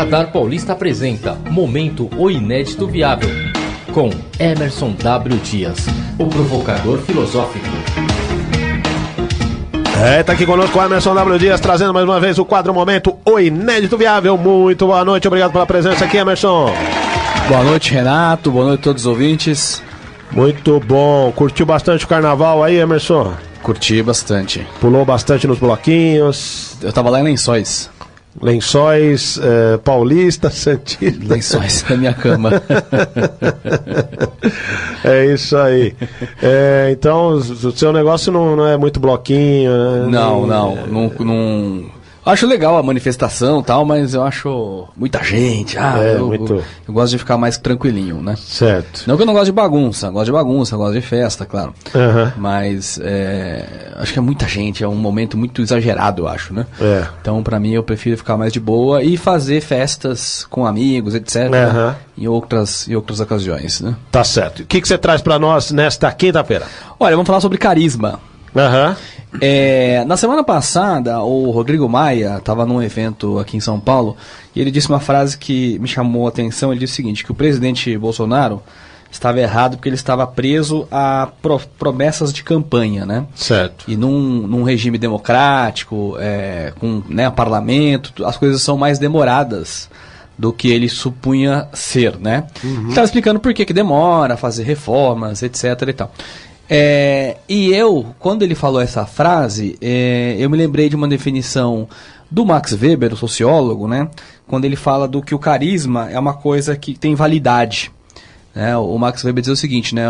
Radar Paulista apresenta Momento O Inédito Viável, com Emerson W. Dias, o provocador filosófico. Tá aqui conosco o Emerson W. Dias, trazendo mais uma vez o quadro Momento O Inédito Viável. Muito boa noite, obrigado pela presença aqui, Emerson. Boa noite, Renato, boa noite a todos os ouvintes. Muito bom, curtiu bastante o carnaval aí, Emerson? Curti bastante. Pulou bastante nos bloquinhos? Eu tava lá em Lençóis. Lençóis, Paulista, Santista. Lençóis na minha cama. É isso aí. Então, o seu negócio não é muito bloquinho, né? Não. Acho legal a manifestação e tal, mas eu acho muita gente. Eu gosto de ficar mais tranquilinho, né? Certo. Não que eu não gosto de bagunça, gosto de festa, claro. Uhum. Mas acho que é muita gente, é um momento muito exagerado, eu acho, né? Então, pra mim, eu prefiro ficar mais de boa e fazer festas com amigos, etc. Em outras ocasiões, né? Tá certo. O que você traz pra nós nesta quinta-feira? Olha, vamos falar sobre carisma. Uhum. Na semana passada, o Rodrigo Maia estava num evento aqui em São Paulo e ele disse uma frase que me chamou a atenção. Ele disse o seguinte, que o presidente Bolsonaro estava errado porque ele estava preso a promessas de campanha, né? Certo. E num regime democrático, com parlamento, as coisas são mais demoradas do que ele supunha ser, né? Uhum. Estava explicando por que demora, fazer reformas, etc. e tal. E eu, quando ele falou essa frase, eu me lembrei de uma definição do Max Weber, o sociólogo, né? Quando ele fala do que o carisma é uma coisa que tem validade. Né? O Max Weber diz o seguinte, né?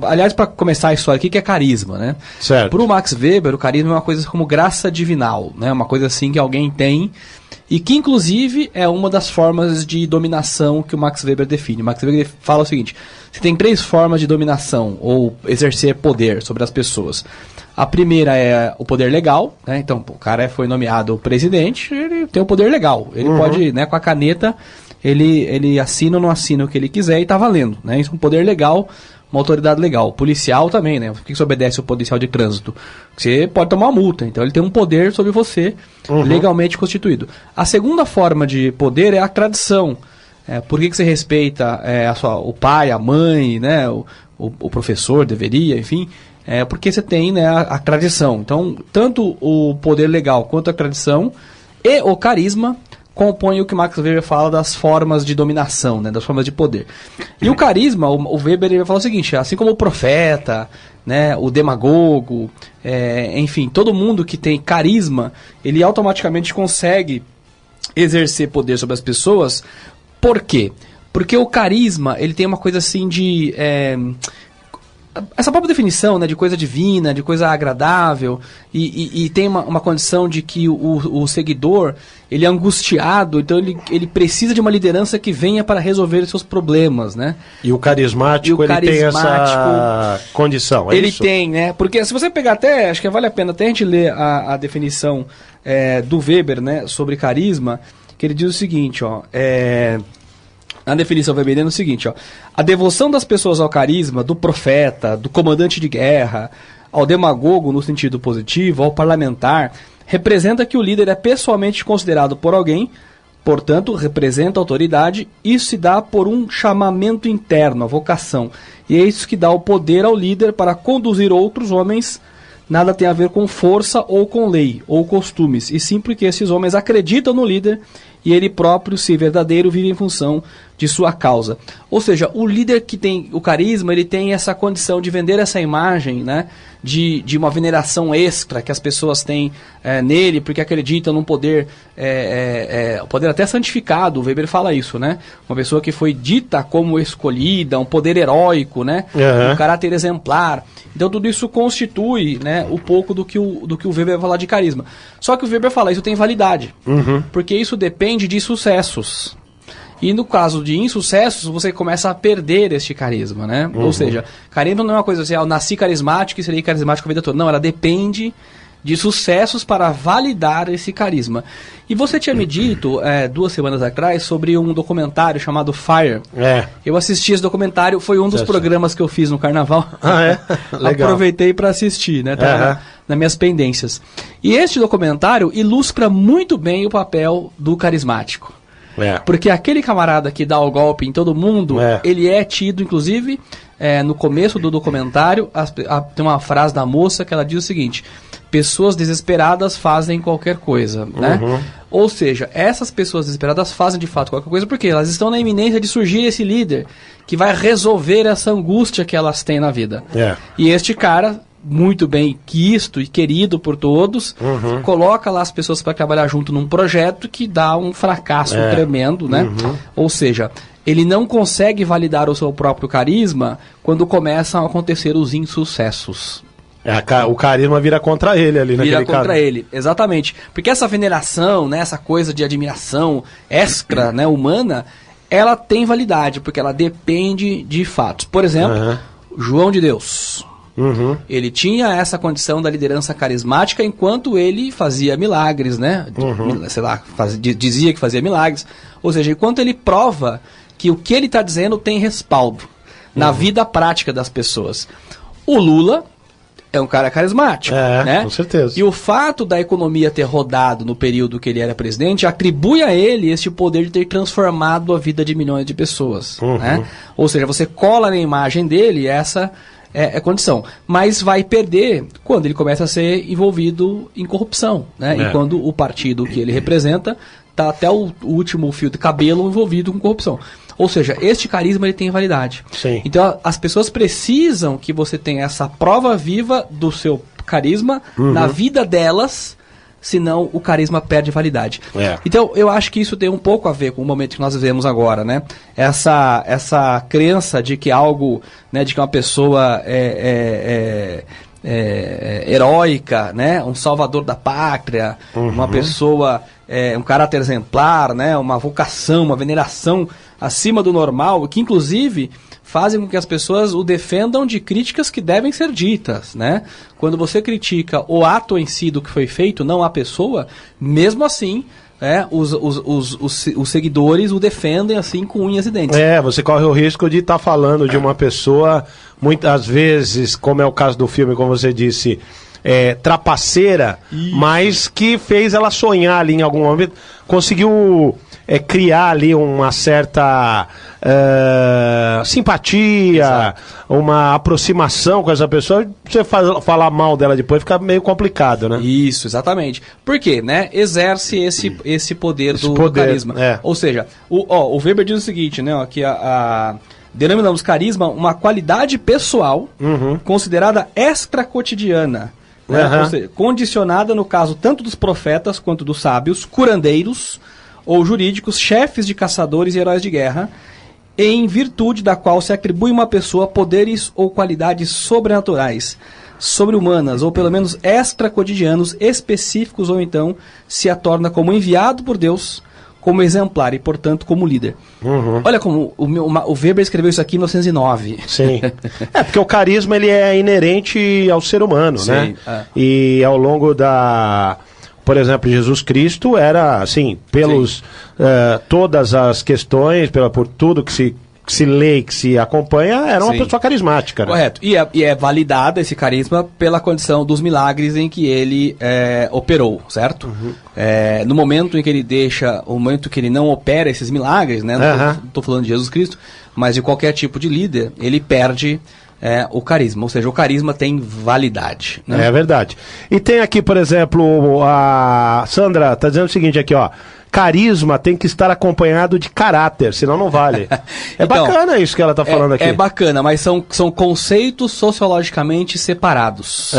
Aliás, para começar a história, o que é carisma, né? Certo. Para o Max Weber, o carisma é uma coisa como graça divinal, né? Uma coisa assim que alguém tem e que, inclusive, é uma das formas de dominação que o Max Weber define. O Max Weber fala o seguinte, você tem 3 formas de dominação ou exercer poder sobre as pessoas. A primeira é o poder legal, né? Então, o cara foi nomeado presidente, ele tem o poder legal. Ele pode, né, com a caneta, ele assina ou não assina o que ele quiser e está valendo, né? Isso é um poder legal, uma autoridade legal. Policial também, né? Por que você obedece ao policial de trânsito? Você pode tomar uma multa, então ele tem um poder sobre você legalmente constituído. A segunda forma de poder é a tradição. Por que você respeita o pai, a mãe, né? O professor deveria, enfim... porque você tem, né, a tradição. Então, tanto o poder legal quanto a tradição e o carisma compõem o que Max Weber fala das formas de dominação, né, das formas de poder. E o carisma, o Weber ele vai falar o seguinte, assim como o profeta, né, o demagogo, enfim, todo mundo que tem carisma, ele automaticamente consegue exercer poder sobre as pessoas. Por quê? Porque o carisma, ele tem uma coisa assim de... essa própria definição, né, de coisa divina, de coisa agradável, e tem uma condição de que o seguidor, ele é angustiado, então ele precisa de uma liderança que venha para resolver os seus problemas, né? E o carismático, ele tem essa condição, é isso? Ele tem, né? Porque se você pegar até, acho que vale a pena até a gente ler a definição do Weber, né, sobre carisma, que ele diz o seguinte, na definição weberiana é o seguinte, a devoção das pessoas ao carisma, do profeta, do comandante de guerra, ao demagogo no sentido positivo, ao parlamentar, representa que o líder é pessoalmente considerado por alguém, portanto, representa autoridade. Isso se dá por um chamamento interno, a vocação. E é isso que dá o poder ao líder para conduzir outros homens. Nada tem a ver com força ou com lei ou costumes, e sim porque esses homens acreditam no líder e ele próprio, se verdadeiro, vive em função de sua causa. Ou seja, o líder que tem o carisma, ele tem essa condição de vender essa imagem, né, de uma veneração extra que as pessoas têm nele, porque acreditam num poder, poder até santificado, o Weber fala isso, né? Uma pessoa que foi dita como escolhida, um poder heróico, né? Um caráter exemplar. Então tudo isso constitui, né, um pouco do que o Weber vai falar de carisma. Só que o Weber fala, isso tem validade, porque isso depende de sucessos. E no caso de insucessos, você começa a perder este carisma, né? Ou seja, carisma não é uma coisa assim, eu nasci carismático e serei carismático a vida toda. Não, ela depende de sucessos para validar esse carisma. E você tinha me dito, 2 semanas atrás, sobre um documentário chamado Fire. Eu assisti esse documentário, foi um dos programas que eu fiz no Carnaval. Legal. Aproveitei para assistir, né? Tá nas minhas pendências. E este documentário ilustra muito bem o papel do carismático. Porque aquele camarada que dá o golpe em todo mundo, ele é tido, inclusive, no começo do documentário, tem uma frase da moça que ela diz o seguinte: pessoas desesperadas fazem qualquer coisa, né? Ou seja, essas pessoas desesperadas fazem de fato qualquer coisa porque elas estão na iminência de surgir esse líder que vai resolver essa angústia que elas têm na vida. E este cara, muito bem quisto e querido por todos, coloca lá as pessoas para trabalhar junto num projeto que dá um fracasso tremendo, né? Ou seja, ele não consegue validar o seu próprio carisma quando começam a acontecer os insucessos. O carisma vira contra ele ali, vira contra ele, exatamente. Porque essa veneração, né, essa coisa de admiração extra, né, humana, ela tem validade, porque ela depende de fatos. Por exemplo, João de Deus. Ele tinha essa condição da liderança carismática enquanto ele fazia milagres, né? Sei lá, dizia que fazia milagres. Ou seja, enquanto ele prova que o que ele está dizendo tem respaldo na vida prática das pessoas. O Lula é um cara carismático, né? Com certeza. E o fato da economia ter rodado no período que ele era presidente atribui a ele esse poder de ter transformado a vida de milhões de pessoas, né? Ou seja, você cola na imagem dele essa condição, mas vai perder quando ele começa a ser envolvido em corrupção, né? E quando o partido que ele representa está até o último fio de cabelo envolvido com corrupção. Ou seja, este carisma ele tem validade. Sim. Então as pessoas precisam que você tenha essa prova viva do seu carisma na vida delas, senão o carisma perde validade. Então eu acho que isso tem um pouco a ver com o momento que nós vivemos agora, né? Essa crença de que algo, né, de que uma pessoa heróica, né? Um salvador da pátria, uma pessoa, um caráter exemplar, né? Uma vocação, uma veneração acima do normal, que inclusive fazem com que as pessoas o defendam de críticas que devem ser ditas, né? Quando você critica o ato em si do que foi feito, não a pessoa, mesmo assim, os seguidores o defendem assim com unhas e dentes. Você corre o risco de estar falando de uma pessoa, muitas vezes, como é o caso do filme, como você disse, trapaceira, mas que fez ela sonhar ali em algum momento, conseguiu criar ali uma certa simpatia, uma aproximação com essa pessoa. Você falar mal dela depois fica meio complicado, né? Isso, exatamente. Por quê, né? Exerce esse poder do carisma. Ou seja, o Weber diz o seguinte, né? Que denominamos carisma uma qualidade pessoal considerada extra-cotidiana. Né? Ou seja, condicionada no caso tanto dos profetas quanto dos sábios, curandeiros ou jurídicos, chefes de caçadores e heróis de guerra, em virtude da qual se atribui uma pessoa poderes ou qualidades sobrenaturais, sobre-humanas, ou pelo menos extra-cotidianos, específicos, ou então se a torna como enviado por Deus, como exemplar e, portanto, como líder. Olha como o Weber escreveu isso aqui em 1909. Sim. Porque o carisma ele é inerente ao ser humano, né? E ao longo por exemplo, Jesus Cristo era, assim, todas as questões, por tudo que se lê, que se acompanha, era uma pessoa carismática. Né? Correto. E é validado esse carisma pela condição dos milagres em que ele operou, certo? No momento em que ele o momento que ele não opera esses milagres, né? Não estou falando de Jesus Cristo, mas de qualquer tipo de líder, ele perde o carisma, ou seja, o carisma tem validade, né? É verdade. E tem aqui, por exemplo, a Sandra está dizendo o seguinte aqui, ó: carisma tem que estar acompanhado de caráter, senão não vale. Então, bacana isso que ela está falando aqui. É bacana, mas são conceitos sociologicamente separados.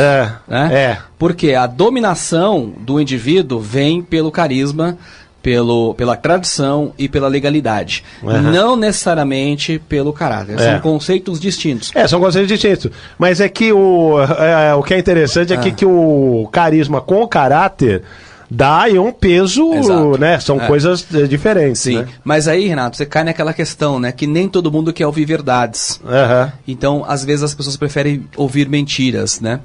Né? Porque a dominação do indivíduo vem pelo carisma, pela tradição e pela legalidade. Não necessariamente pelo caráter. São conceitos distintos. São conceitos distintos. Mas é que o que é interessante é que o carisma com o caráter dá aí um peso, né? São coisas diferentes. Sim, né? Mas aí, Renato, você cai naquela questão, né? Que nem todo mundo quer ouvir verdades. Então, às vezes as pessoas preferem ouvir mentiras, né?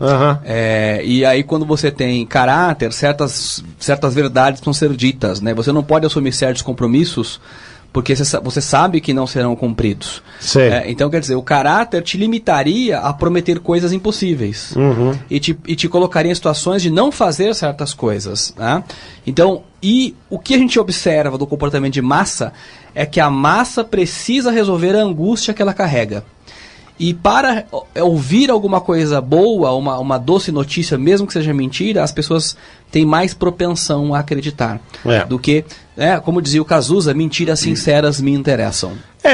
E aí, quando você tem caráter, certas verdades precisam ser ditas, né? Você não pode assumir certos compromissos porque você sabe que não serão cumpridos. Então, quer dizer, o caráter te limitaria a prometer coisas impossíveis. E te colocaria em situações de não fazer certas coisas. Né? Então, e o que a gente observa do comportamento de massa é que a massa precisa resolver a angústia que ela carrega. E para ouvir alguma coisa boa, uma doce notícia, mesmo que seja mentira, as pessoas têm mais propensão a acreditar. Do que, como dizia o Cazuza, mentiras sinceras me interessam.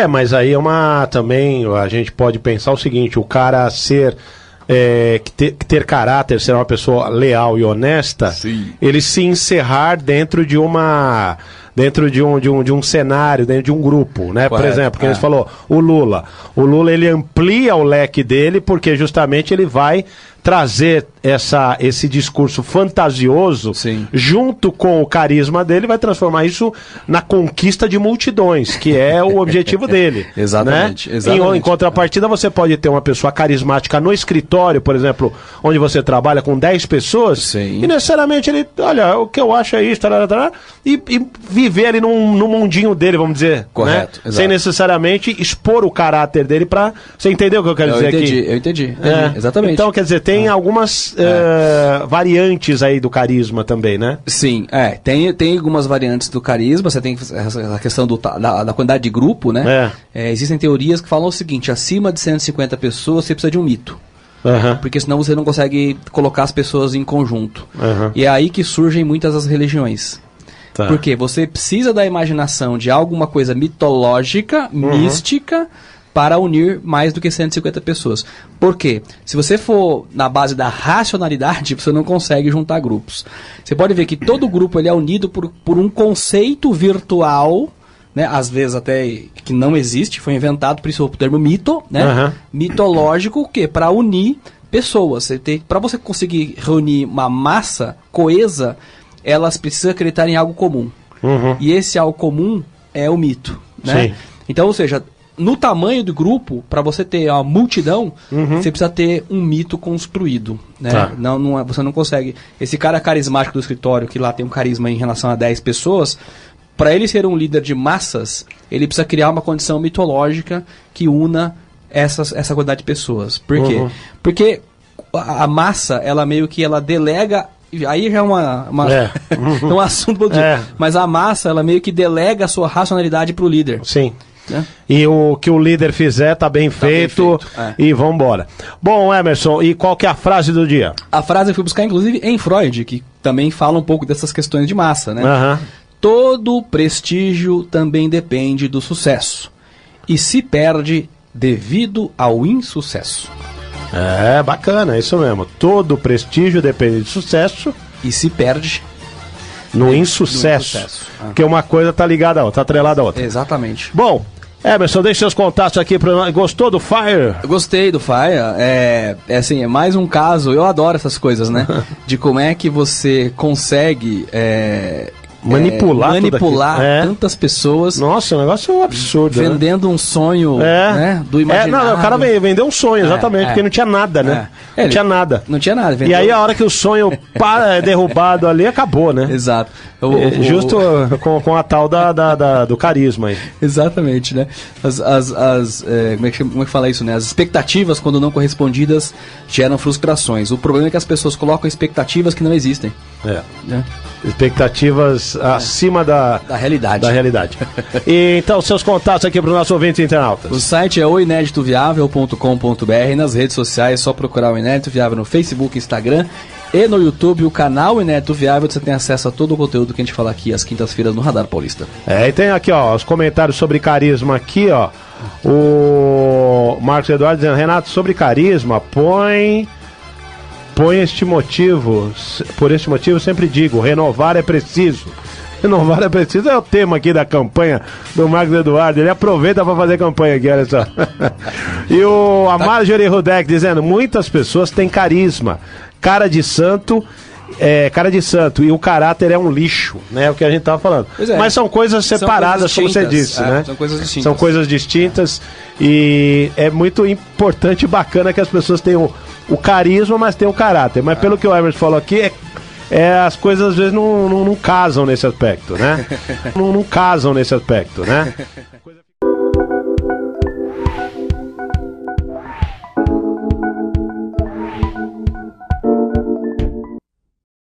Mas aí também a gente pode pensar o seguinte, o cara ter caráter, ser uma pessoa leal e honesta, ele se encerrar dentro de um cenário, dentro de um grupo, né? Por exemplo, como você falou, o Lula ele amplia o leque dele porque justamente ele vai trazer esse discurso fantasioso junto com o carisma dele, vai transformar isso na conquista de multidões, que é o objetivo dele. Exatamente. Né? Em contrapartida, você pode ter uma pessoa carismática no escritório, por exemplo, onde você trabalha com 10 pessoas, e necessariamente ele, olha, o que eu acho é isso, e viver ali no mundinho dele, vamos dizer. Correto. Né? Sem necessariamente expor o caráter dele pra... Você entendeu o que eu quero dizer aqui? Eu entendi. Exatamente. Então, quer dizer, tem algumas variantes aí do carisma também, né? Sim, tem algumas variantes do carisma. Você tem a questão da quantidade de grupo, né? Existem teorias que falam o seguinte: acima de 150 pessoas você precisa de um mito. Porque senão você não consegue colocar as pessoas em conjunto. E é aí que surgem muitas das religiões. Porque você precisa da imaginação de alguma coisa mitológica, mística, para unir mais do que 150 pessoas. Por quê? Se você for na base da racionalidade, você não consegue juntar grupos. Você pode ver que todo grupo ele é unido por um conceito virtual, né? Às vezes até que não existe, foi inventado, por isso o termo mito, né? Mitológico, o quê? Para unir pessoas. Para você conseguir reunir uma massa coesa, elas precisam acreditar em algo comum. E esse algo comum é o mito. Né? Então, ou seja, no tamanho do grupo, para você ter uma multidão, você precisa ter um mito construído. Né? Você não consegue. Esse cara carismático do escritório, que lá tem um carisma em relação a 10 pessoas, para ele ser um líder de massas, ele precisa criar uma condição mitológica que una essa quantidade de pessoas. Por quê? Porque a massa, ela meio que ela delega. Aí já é um assunto bom dia. Mas a massa, ela meio que delega a sua racionalidade para o líder. Né? E o que o líder fizer tá bem feito. E vambora. Bom, Emerson, e qual que é a frase do dia? A frase eu fui buscar, inclusive, em Freud, que também fala um pouco dessas questões de massa, né? Todo prestígio também depende do sucesso. E se perde devido ao insucesso. Bacana, é isso mesmo. Todo prestígio depende de sucesso. E se perde no insucesso. Porque uma coisa tá ligada a outra, tá atrelada a outra. Exatamente. Bom, Emerson, deixa seus contatos aqui pra nós. Gostou do Fire? Eu gostei do Fire. É mais um caso, eu adoro essas coisas, né? De como é que você consegue manipular tantas pessoas. Nossa, o negócio é um absurdo. Vendendo um sonho, né, do imaginário. O cara vendeu um sonho, exatamente, porque não tinha nada, né? Não tinha nada. Não tinha nada. E aí a hora que o sonho é derrubado ali, acabou, né? Exato. Justo com a tal do carisma aí. Exatamente, né? Como é que fala isso, né? As expectativas, quando não correspondidas, geram frustrações. O problema é que as pessoas colocam expectativas que não existem. Né? Expectativas acima da realidade. E, então, seus contatos aqui para os nossos ouvintes internautas. O site é oineditoviável.com.br. Nas redes sociais é só procurar o Inédito Viável no Facebook, Instagram e no YouTube, o canal Inédito Viável. Você tem acesso a todo o conteúdo que a gente fala aqui às quintas-feiras no Radar Paulista. E tem aqui, ó, os comentários sobre carisma aqui, ó. O Marcos Eduardo dizendo: Renato, sobre carisma, por este motivo sempre digo, renovar é preciso. Renovar é preciso é o tema aqui da campanha do Marcos Eduardo. Ele aproveita para fazer campanha aqui, olha só. E a Marjorie Rudek dizendo: muitas pessoas têm carisma, cara de santo, e o caráter é um lixo, né? É o que a gente tava falando. Mas são coisas separadas, como você disse, né? São coisas distintas. São coisas distintas e é muito importante e bacana que as pessoas tenham o carisma, mas tenham o caráter. Mas pelo que o Emerson falou aqui, as coisas às vezes não casam nesse aspecto, né? Não casam nesse aspecto, né?